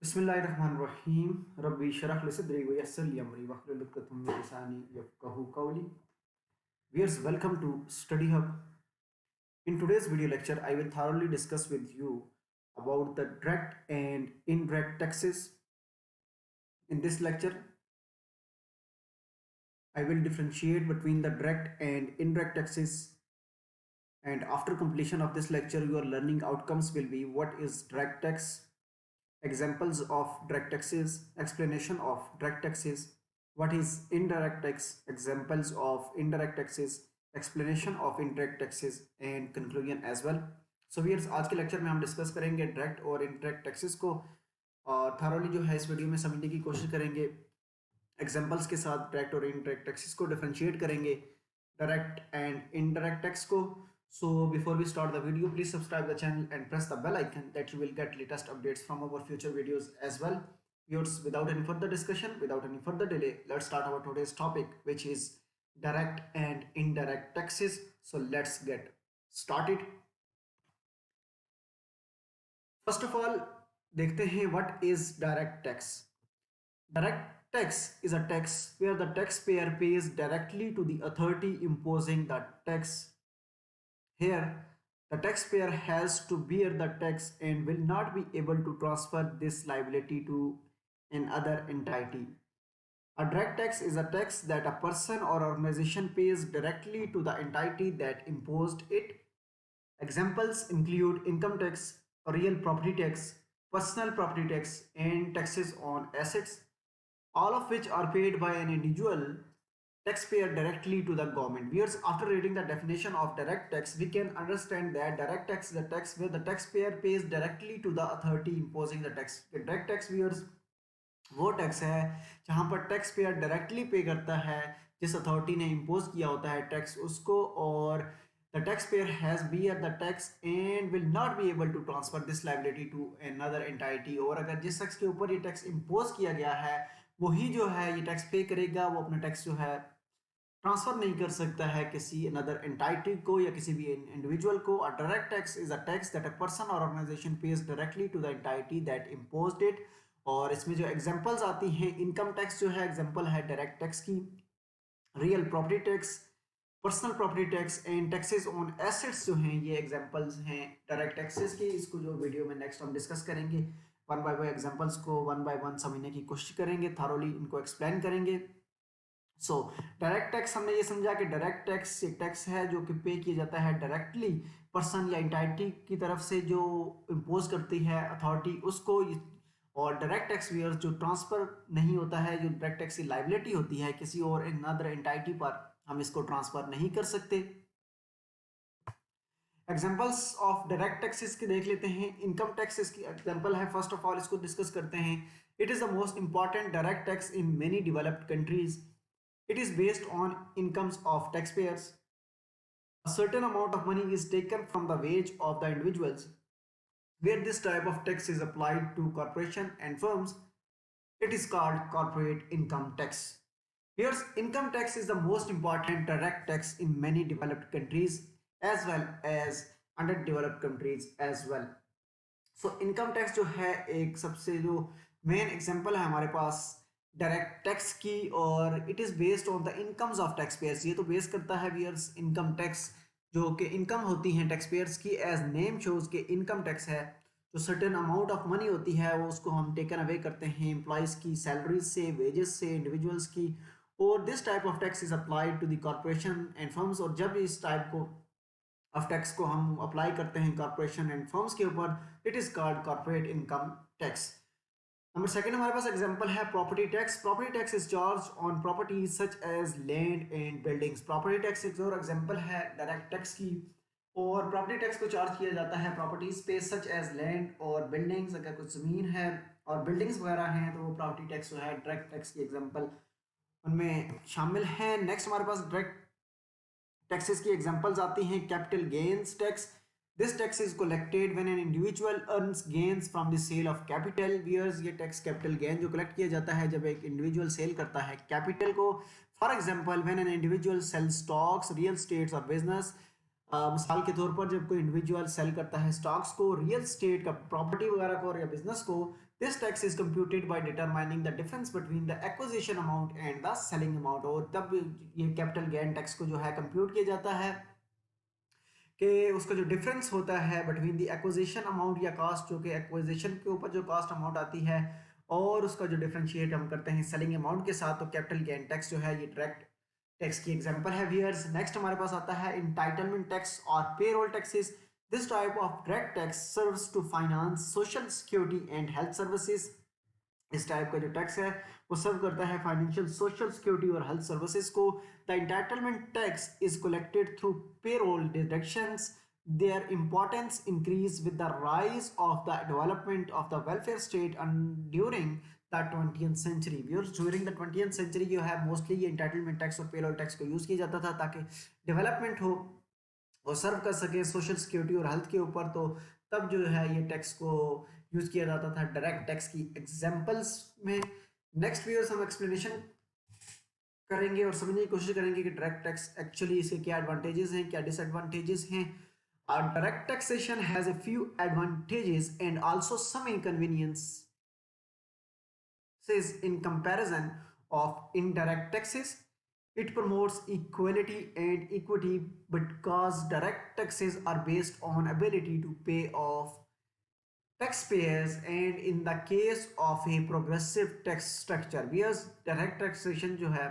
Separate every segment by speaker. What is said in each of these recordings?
Speaker 1: बिस्मिल्लाहिर्रहमानिर्रहीम रब्बी शरह ली सदरी व यस्सिर ली अमरी वहलुल उक़दतम मिन लिसानी यफ़क़हू क़ौली। Viewers, welcome to Study Hub. In today's video lecture, I will thoroughly discuss with you about the direct and indirect taxes. In this lecture, I will differentiate between the direct and indirect taxes. And after completion of this lecture, your learning outcomes will be what is direct tax, examples of direct taxes, explanation of direct taxes, what is indirect tax, examples of indirect taxes, explanation of indirect taxes and conclusion as well. So viewers, आज के lecture में हम discuss करेंगे direct और indirect taxes को और thoroughly जो है इस वीडियो में समझने की कोशिश करेंगे। एग्जांपल्स के साथ डायरेक्ट और इनडायरेक्ट टैक्सेस को डिफरेंशिएट करेंगे, डायरेक्ट एंड इनडायरेक्ट टैक्स को। So before we start the video, please subscribe the channel and press the bell icon that you will get latest updates from our future videos as well. Viewers, without any further discussion, without any further delay, let's start our today's topic, which is direct and indirect taxes. So let's get started. First of all, देखते हैं what is direct tax. Direct tax is a tax where the taxpayer pays directly to the authority imposing the tax. Here, the taxpayer has to bear the tax and will not be able to transfer this liability to another entity. A direct tax is a tax that a person or organization pays directly to the entity that imposed it. Examples include income tax, real property tax, personal property tax, and taxes on assets, all of which are paid by an individual taxpayer directly to the government. Viewers, after reading the definition of direct tax, we can understand that direct tax is a tax where the taxpayer pays directly to the authority imposing the tax. Direct tax, viewers, वो tax है जहां पर tax payer directly pay करता है जिस authority ने impose किया होता है टैक्स उसको, और the tax payer has bear the tax and will not be able to transfer this liability to another entity. और अगर जिस शख्स के ऊपर ये टैक्स इम्पोज किया गया है वही जो है ये टैक्स पे करेगा, वो अपना टैक्स जो है ट्रांसफर नहीं कर सकता है किसी अनदर एंटाइटी को या किसी भी इंडिविजुअल को। A direct tax is a tax that a person और organization pays directly to the entity that imposed it. और इसमें जो एग्जांपल्स आती हैं, इनकम टैक्स जो है एग्जांपल है डायरेक्ट टैक्स की, real property tax, personal property tax and taxes on assets जो हैं ये एग्जांपल्स हैं डायरेक्ट टैक्सेस की। इसको जो वीडियो में नेक्स्ट हम डिस्कस करेंगे, वन बाय वन एग्जांपल्स को वन बाय वन समझने की कोशिश करेंगे, थारोली इनको एक्सप्लेन करेंगे। सो डायरेक्ट टैक्स हमने ये समझा कि डायरेक्ट टैक्स एक टैक्स है जो कि पे किया जाता है डायरेक्टली पर्सन या इंटाइटी की तरफ से जो इम्पोज करती है अथॉरिटी उसको। और डायरेक्ट टैक्स वेयर जो ट्रांसफर नहीं होता है, जो डायरेक्ट टैक्स की लाइबिलिटी होती है किसी और अनदर एंटाइटी पर, हम इसको ट्रांसफर नहीं कर सकते। एग्जांपल्स ऑफ डायरेक्ट टैक्सेस के देख लेते हैं। इनकम टैक्स इसकी एग्जांपल है, फर्स्ट ऑफ ऑल इसको डिस्कस करते हैं। It is the most important direct tax in many developed countries. It is based on incomes of taxpayers. A certain amount of money is taken from the wage of the individuals. Where this type of tax is applied to corporation and firms, it is called corporate income tax. Here's income tax is the most important direct tax in many developed countries as well as underdeveloped countries as well. So income tax जो है एक सबसे जो main example है हमारे पास direct tax की, और it is based on the incomes of tax pairs. ये तो बेस करता है वियर्स इनकम टैक्स जो कि इनकम होती हैं टैक्स पेयर्स की, एज नेम शोज के इनकम टैक्स है जो सर्टेन अमाउंट ऑफ मनी होती है वो उसको हम टेकन अवे करते हैं एम्प्लॉयज़ की सैलरीज से, वेजेस से, इंडिविजुअल्स की। और this type of tax is applied to the corporation and firms. और जब इस टाइप को ऑफ टैक्स को हम अप्लाई करते हैं कॉर्पोरेशन एंड फर्म्स के ऊपर, it is called corporate income tax. Number second हमारे पास एग्जांपल है property tax. Property tax is charged on properties such as land and buildings. Property tax एक और एग्जांपल है डायरेक्ट टैक्स की, और प्रॉपर्टी टैक्स को चार्ज किया जाता है प्रॉपर्टीज पे सच एज लैंड और बिल्डिंग्स। अगर कुछ ज़मीन है और बिल्डिंग्स वगैरह हैं तो वो प्रॉपर्टी टैक्स जो है डायरेक्ट टैक्स की एग्जाम्पल उनमें शामिल है। नेक्स्ट हमारे पास डायरेक्ट टैक्सेस की एग्जांपल्स आती हैं। Capital gains tax, this tax is collected when an individual earns gains from the sale of capital. Wears, ये टैक्स कैपिटल गेन जो कलेक्ट किया जाता है जब एक इंडिविजुअल सेल करता है कैपिटल को। For example when an individual sell stocks, real states और बिजनेस। मिसाल के तौर पर जब कोई इंडिविजुअल सेल करता है स्टॉक्स को, रियल स्टेट का प्रॉपर्टी वगैरह को और या बिजनेस को, This tax is computed by determining the difference between the acquisition amount and the selling amount। और तब ये कैपिटल गेन टैक्स को जो है कंप्यूट किया जाता है कि उसका जो डिफरेंस होता है बिटवीन द एक्विजिशन अमाउंट या कॉस्ट, जो कि एक्विजिशन के ऊपर जो कॉस्ट अमाउंट आती है, और उसका जो डिफरेंशिएट हम करते हैं सेलिंग अमाउंट के साथ, तो कैपिटल गेन टैक्स जो है ये डायरेक्ट टैक्स की एग्जांपल है व्यूअर्स। नेक्स्ट हमारे पास आता है इंटाइटलमेंट टैक्स और payroll taxes. This type of direct tax serves to finance social security and health services. इस टाइप का जो टैक्स है वो सर्व करता है फाइनेंशियल, सोशल सिक्योरिटी और हेल्थ सर्विसेज को। The entitlement tax is collected through payroll deductions. Their importance increase with the rise of the development of the welfare state and during the 20th century। During the 20th century जो है mostly ये entitlement tax और payroll tax को use किया जाता था ताकि development हो और सर्व कर सके सोशल सिक्योरिटी और हेल्थ के ऊपर। तो तब जो है ये टैक्स को यूज़ किया जाता था डायरेक्ट टैक्स की एग्जांपल्स में। नेक्स्ट व्यूअर्स हम एक्सप्लेनेशन करेंगे और समझने की कोशिश करेंगे कि डायरेक्ट टैक्स एक्चुअली इसके क्या एडवांटेजेस हैं, क्या डिसएडवांटेजेस हैं। Direct taxation has a few advantages and also some inconveniences in comparison of indirect taxes। It promotes equality and equity because direct taxes are based on ability to pay off taxpayers, and in the case of a progressive tax structure, whereas direct taxation जो है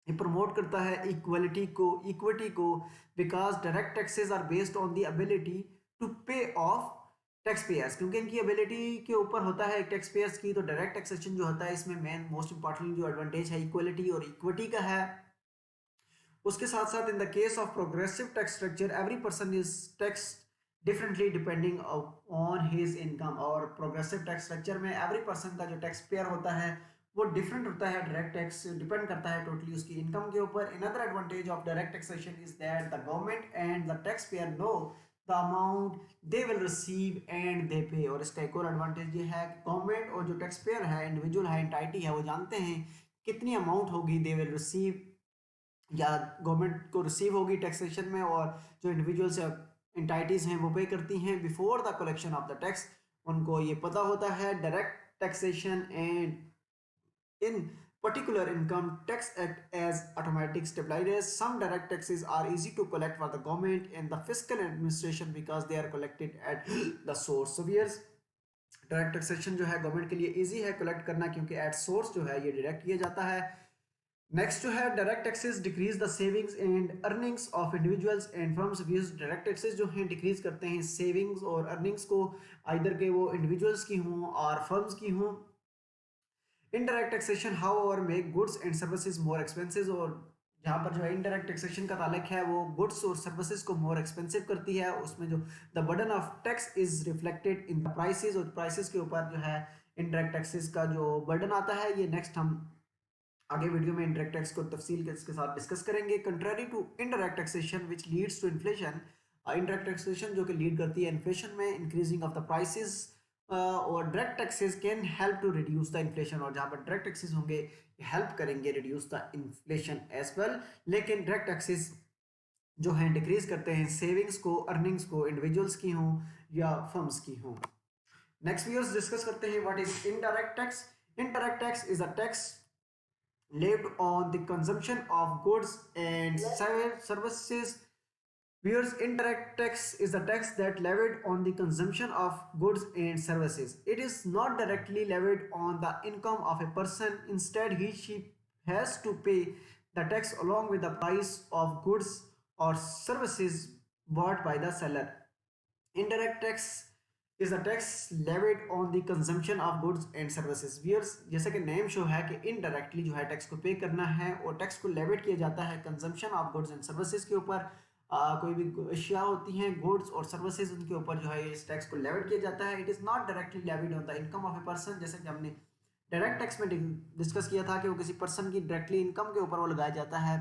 Speaker 1: ये promote करता है equity को because direct taxes are based on the ability to pay of tax payers. क्योंकि इनकी ability के ऊपर होता है टैक्स पेयर्स की, तो डायरेक्ट टैक्सेशन जो होता है इसमें मेन मोस्ट इंपॉर्टेंट जो एडवांटेज है इक्वलिटी और इक्विटी का है। उसके साथ साथ in the case of progressive tax structure every person is tax differently depending on his income. और प्रोग्रेसिव टैक्स स्ट्रक्चर में एवरी पर्सन का जो टैक्स पेयर होता है वो डिफरेंट होता है। डायरेक्ट टैक्स डिपेंड करता है टोटली उसकी इनकम के ऊपर। Another advantage of direct taxation is that the government and the tax pair know the amount they will receive and they पे। और इसका एक और एडवांटेज ये है कि गवर्नमेंट और जो टैक्स पेयर है, इंडिविजुअल है, एंटाइटी है, वो जानते हैं कितनी अमाउंट होगी दे विल रिसीव या गवर्नमेंट को रिसीव होगी टैक्सेशन में, और जो इंडिविजुअल्स एंटाइटीज हैं वो पे करती हैं before the collection of the tax. उनको ये पता होता है direct taxation and in particular income tax act as automatic stabilizers। Some direct taxes are easy to collect for the government and the fiscal administration because they are collected at the source। so here's direct taxation जो है government के लिए easy है collect करना क्योंकि at source जो है ये डायरेक्ट किया जाता है। नेक्स्ट जो है direct taxes decrease the savings and earnings of individuals and firms. Direct taxes जो हैं डिक्रीज करते हैं सेविंग्स और अर्निंग्स को, आइदर के वो इंडिविजुअल्स की हों और फर्म्स की हों। Indirect taxation however make goods and services more expensive. और जहाँ पर जो है इनडायरेक्ट टैक्सेशन का ताल्लुक है वो गुड्स और सर्विसेज को मोर एक्सपेंसिव करती है। उसमें जो the burden of tax is reflected in the prices, और प्राइसेस के ऊपर जो है इनडायरेक्ट टैक्सेस का जो बर्डन आता है ये नेक्स्ट हम आगे वीडियो में इनडायरेक्ट टैक्स को तफसील के साथ डिस्कस करेंगे। Contrary to indirect taxation which leads to inflation, indirect taxation जो कि लीड करती है इन्फ्लेशन में, इंक्रीजिंग ऑफ द प्राइसेस, और direct taxes can help to reduce the inflation. और जहाँ पर डायरेक्ट टैक्सेस होंगे हेल्प करेंगे reduce the inflation as well. लेकिन डायरेक्ट टैक्सेस जो हैं डिक्रीज करते हैं सेविंग्स को, अर्निंग्स को, इंडिविजुअल्स की हों या फर्म्स की हों। नेक्स्ट व्यूअर्स डिस्कस करते हैं what is indirect tax. Indirect tax is a tax levied on the consumption of goods and services। Whereas indirect tax is the tax that levied on the consumption of goods and services. It is not directly levied on the income of a person. Instead, she has to pay the tax along with the price of goods or services bought by the seller। Indirect tax is a tax levied on the consumption of goods and services। Viewers, जैसे कि name show है कि indirectly जो है tax को पे करना है और टैक्स को लेविड किया जाता है consumption of goods and services के ऊपर। कोई भी अशिया होती हैं गुड्स और सर्विसेज उनके ऊपर जो है इस टैक्स को लेविड किया जाता है। It is not directly levied on the income of a person, जैसे कि हमने डायरेक्ट टैक्स में डिस्कस किया था कि वो किसी पर्सन की डायरेक्टली इनकम के ऊपर वो लगाया जाता है।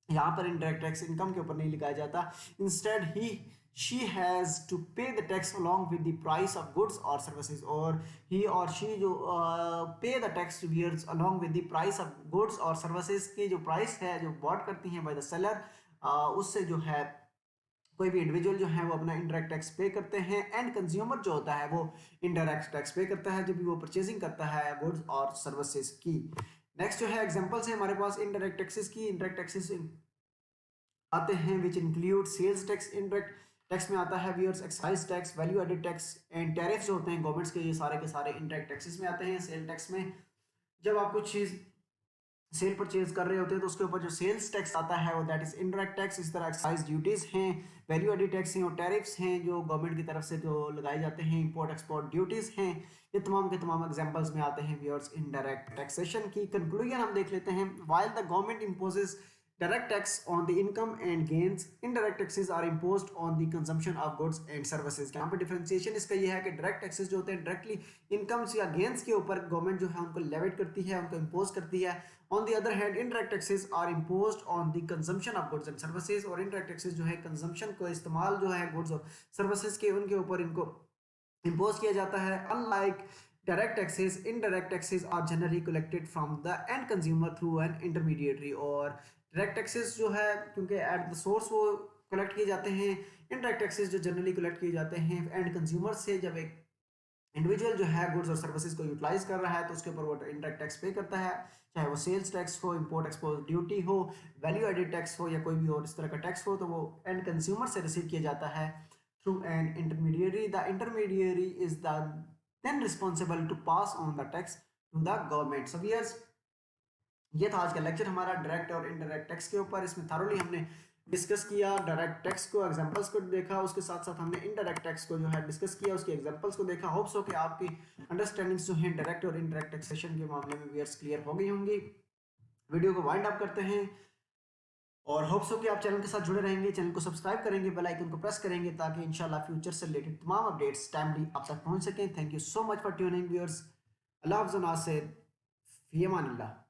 Speaker 1: यहाँ पर इनडायरेक्ट टैक्स इनकम के ऊपर नहीं लगाया जाता। Instead he she has to pay the tax along with the price of goods or services। और he or she जो pay the tax bears along with the price of goods और services की जो प्राइस है जो bot करती हैं by the seller, उससे जो है कोई भी इंडिविजुअल जो है वो अपना इंडायरेक्ट टैक्स पे करते हैं, एंड कंज्यूमर जो होता है वो इंडायरेक्ट टैक्स पे करता है जब भी वो परचेजिंग करता है गुड्स और सर्विसेज की। नेक्स्ट जो है एग्जांपल्स है हमारे पास इंडायरेक्ट टैक्सेस की। इंडायरेक्ट टैक्सेस आते हैं which include sales tax. Indirect tax में आता है viewers excise tax, value added tax and tariff जो होते हैं गवर्नमेंट्स के, ये सारे के सारे इंडायरेक्ट टैक्सेस में आते हैं। सेल टैक्स में जब आप कुछ चीज़ सेल परचेज कर रहे होते हैं तो उसके ऊपर जो सेल्स टैक्स आता है वो दैट इज इनडायरेक्ट टैक्स। इस तरह एक्साइज ड्यूटीज हैं, वैल्यू एडेड टैक्स हैं और टैरिफ्स हैं जो गवर्नमेंट की तरफ से जो लगाए जाते हैं, इंपोर्ट एक्सपोर्ट ड्यूटीज हैं। ये तमाम के तमाम एग्जांपल्स में आते हैं व्यूअर्स इंडायरेक्ट टैक्सेशन की। कंक्लूजन हम देख लेते हैं। While the government imposes direct tax on the income and gains, indirect taxes are imposed on the consumption of goods and services। यहाँ पे डिफरेंशिएशन इसका ये है कि डायरेक्ट टैक्सेस जो होते हैं डायरेक्टली इनकम्स या गेन्स के ऊपर गवर्नमेंट जो है उनको लेविट करती है, उनको इम्पोज करती है। On the other hand indirect taxes are imposed on the consumption of goods and services, और इनडायरेक्ट टैक्सेस जो है कंजम्पशन को, इस्तेमाल जो है गुड्स और सर्विसेज के, उनके ऊपर इनको इम्पोज किया जाता है। Unlike direct taxes, indirect taxes are generally collected from the end consumer through an intermediary। और डायरेक्ट टैक्सेस जो है क्योंकि एट द सोर्स वो कलेक्ट किए जाते हैं, इनडायरेक्ट टैक्सेस जो जनरली कलेक्ट किए जाते हैं एंड कंज्यूमर से। जब एक इंडिविजुअल जो है गुड्स और सर्विसेज को यूटिलाइज कर रहा है तो उसके ऊपर वो इंडायरेक्ट टैक्स पे करता है, चाहे वो सेल्स टैक्स हो, इंपोर्ट एक्सपोर्ट ड्यूटी हो, वैल्यू एडेड टैक्स हो या कोई भी और इस तरह का टैक्स हो, तो वो एंड कंज्यूमर से रिसीव किया जाता है through an intermediary. The intermediary is the then responsible to pass on the tax to the government. So viewers, ये था आज का लेक्चर हमारा डायरेक्ट और इनडायरेक्ट टैक्स के ऊपर। इसमें थारोली हमने डिस्कस किया डायरेक्ट टैक्स को, एग्जांपल्स को देखा, उसके साथ साथ हमने इनडायरेक्ट टैक्स को जो है डिस्कस किया, उसके एग्जांपल्स को देखा। होप्स हो कि आपकी अंडरस्टैंडिंग्स जो है डायरेक्ट और इनडायरेक्ट टैक्सेशन के मामले में व्यूअर्स क्लियर हो गई होंगी। वीडियो को वाइंड अप करते हैं और होप्स हो कि आप चैनल के साथ जुड़े रहेंगे, चैनल को सब्सक्राइब करेंगे, बेल आइकन को प्रेस करेंगे ताकि इंशाल्लाह फ्यूचर से रिलेटेड तमाम अपडेट्स टाइमली आप तक पहुंच सकें। Thank you so much for tuning viewers. अल्लाह हाफ़िज़, नासिर, फ़ी अमानिल्लाह।